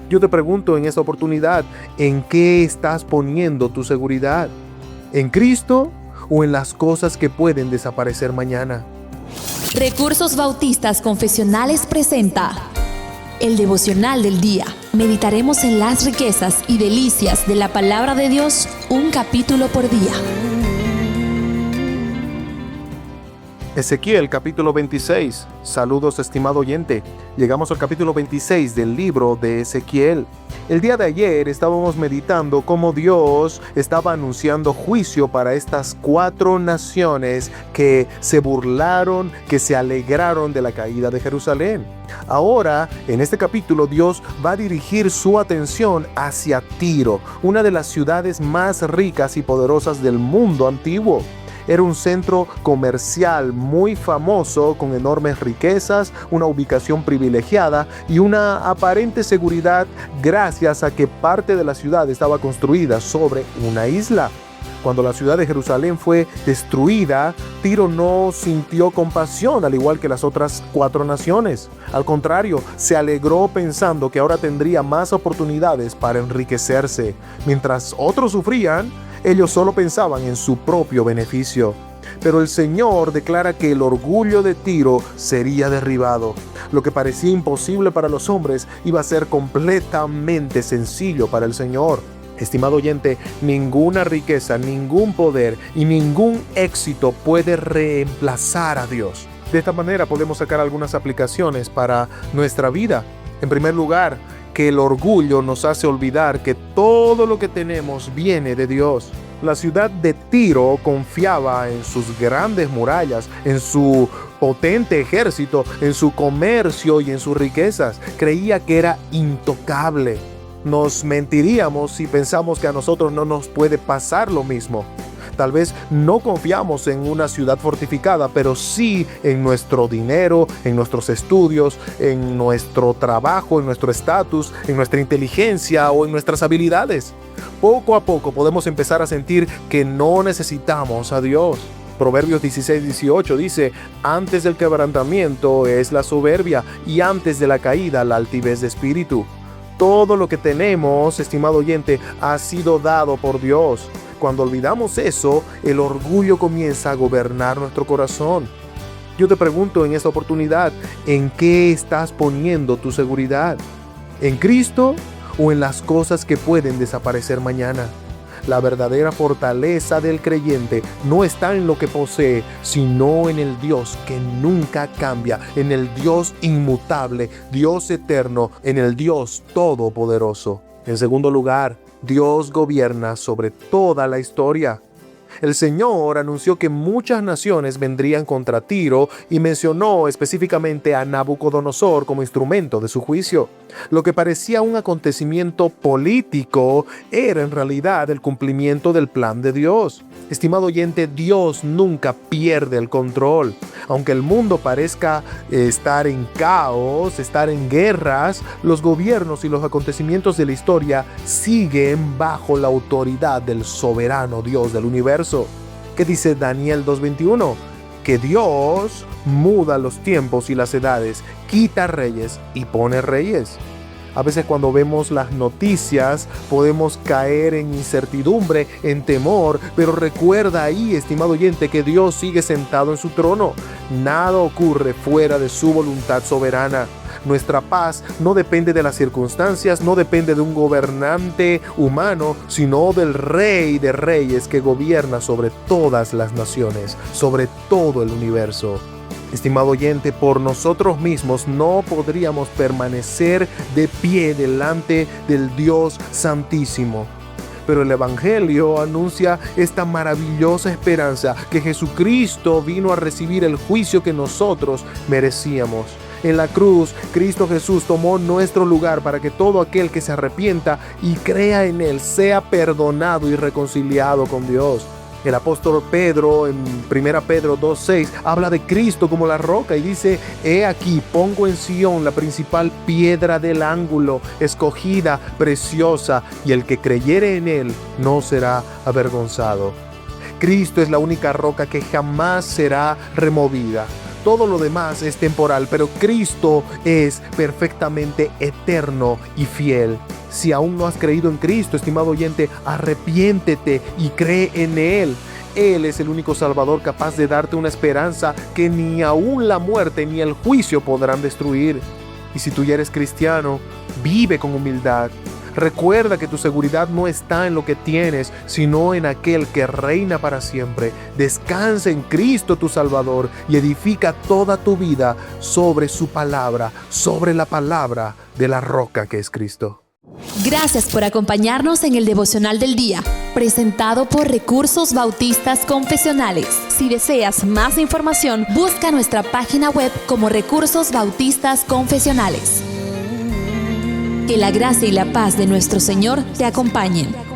Yo te pregunto en esta oportunidad, ¿en qué estás poniendo tu seguridad? ¿En Cristo o en las cosas que pueden desaparecer mañana? Recursos Bautistas Confesionales presenta el devocional del día. Meditaremos en las riquezas y delicias de la palabra de Dios, un capítulo por día. Ezequiel capítulo 26. Saludos, estimado oyente. Llegamos al capítulo 26 del libro de Ezequiel. El día de ayer estábamos meditando cómo Dios estaba anunciando juicio para estas 4 naciones que se burlaron, que se alegraron de la caída de Jerusalén. Ahora, en este capítulo, Dios va a dirigir su atención hacia Tiro, una de las ciudades más ricas y poderosas del mundo antiguo. Era un centro comercial muy famoso, con enormes riquezas, una ubicación privilegiada y una aparente seguridad gracias a que parte de la ciudad estaba construida sobre una isla. Cuando la ciudad de Jerusalén fue destruida, Tiro no sintió compasión, al igual que las otras 4 naciones. Al contrario, se alegró pensando que ahora tendría más oportunidades para enriquecerse. Mientras otros sufrían, ellos solo pensaban en su propio beneficio. Pero el Señor declara que el orgullo de Tiro sería derribado. Lo que parecía imposible para los hombres iba a ser completamente sencillo para el Señor. Estimado oyente, ninguna riqueza, ningún poder y ningún éxito puede reemplazar a Dios. De esta manera podemos sacar algunas aplicaciones para nuestra vida. En primer lugar, que el orgullo nos hace olvidar que todo lo que tenemos viene de Dios. La ciudad de Tiro confiaba en sus grandes murallas, en su potente ejército, en su comercio y en sus riquezas. Creía que era intocable. Nos mentiríamos si pensamos que a nosotros no nos puede pasar lo mismo. Tal vez no confiamos en una ciudad fortificada, pero sí en nuestro dinero, en nuestros estudios, en nuestro trabajo, en nuestro estatus, en nuestra inteligencia o en nuestras habilidades. Poco a poco podemos empezar a sentir que no necesitamos a Dios. Proverbios 16:18 dice: antes del quebrantamiento es la soberbia y antes de la caída la altivez de espíritu. Todo lo que tenemos, estimado oyente, ha sido dado por Dios. Cuando olvidamos eso, el orgullo comienza a gobernar nuestro corazón. Yo te pregunto en esta oportunidad, ¿en qué estás poniendo tu seguridad? ¿En Cristo o en las cosas que pueden desaparecer mañana? La verdadera fortaleza del creyente no está en lo que posee, sino en el Dios que nunca cambia, en el Dios inmutable, Dios eterno, en el Dios todopoderoso. En segundo lugar, Dios gobierna sobre toda la historia. El Señor anunció que muchas naciones vendrían contra Tiro y mencionó específicamente a Nabucodonosor como instrumento de su juicio. Lo que parecía un acontecimiento político era en realidad el cumplimiento del plan de Dios. Estimado oyente, Dios nunca pierde el control. Aunque el mundo parezca estar en caos, estar en guerras, los gobiernos y los acontecimientos de la historia siguen bajo la autoridad del soberano Dios del universo. ¿Qué dice Daniel 2:21? Que Dios muda los tiempos y las edades, quita reyes y pone reyes. A veces cuando vemos las noticias podemos caer en incertidumbre, en temor, pero recuerda ahí, estimado oyente, que Dios sigue sentado en su trono. Nada ocurre fuera de su voluntad soberana. Nuestra paz no depende de las circunstancias, no depende de un gobernante humano, sino del Rey de Reyes que gobierna sobre todas las naciones, sobre todo el universo. Estimado oyente, por nosotros mismos no podríamos permanecer de pie delante del Dios Santísimo. Pero el Evangelio anuncia esta maravillosa esperanza, que Jesucristo vino a recibir el juicio que nosotros merecíamos. En la cruz, Cristo Jesús tomó nuestro lugar para que todo aquel que se arrepienta y crea en Él sea perdonado y reconciliado con Dios. El apóstol Pedro, en 1 Pedro 2:6, habla de Cristo como la roca y dice: he aquí, pongo en Sión la principal piedra del ángulo, escogida, preciosa, y el que creyere en Él no será avergonzado. Cristo es la única roca que jamás será removida. todo lo demás es temporal, pero Cristo es perfectamente eterno y fiel. Si aún no has creído en Cristo, estimado oyente, arrepiéntete y cree en Él. Él es el único Salvador capaz de darte una esperanza que ni aún la muerte ni el juicio podrán destruir. Y si tú ya eres cristiano, vive con humildad. Recuerda que tu seguridad no está en lo que tienes, sino en aquel que reina para siempre. Descansa en Cristo tu Salvador y edifica toda tu vida sobre su palabra, sobre la palabra de la roca que es Cristo. Gracias por acompañarnos en el devocional del día, presentado por Recursos Bautistas Confesionales. Si deseas más información, busca nuestra página web como Recursos Bautistas Confesionales. Que la gracia y la paz de nuestro Señor te acompañen.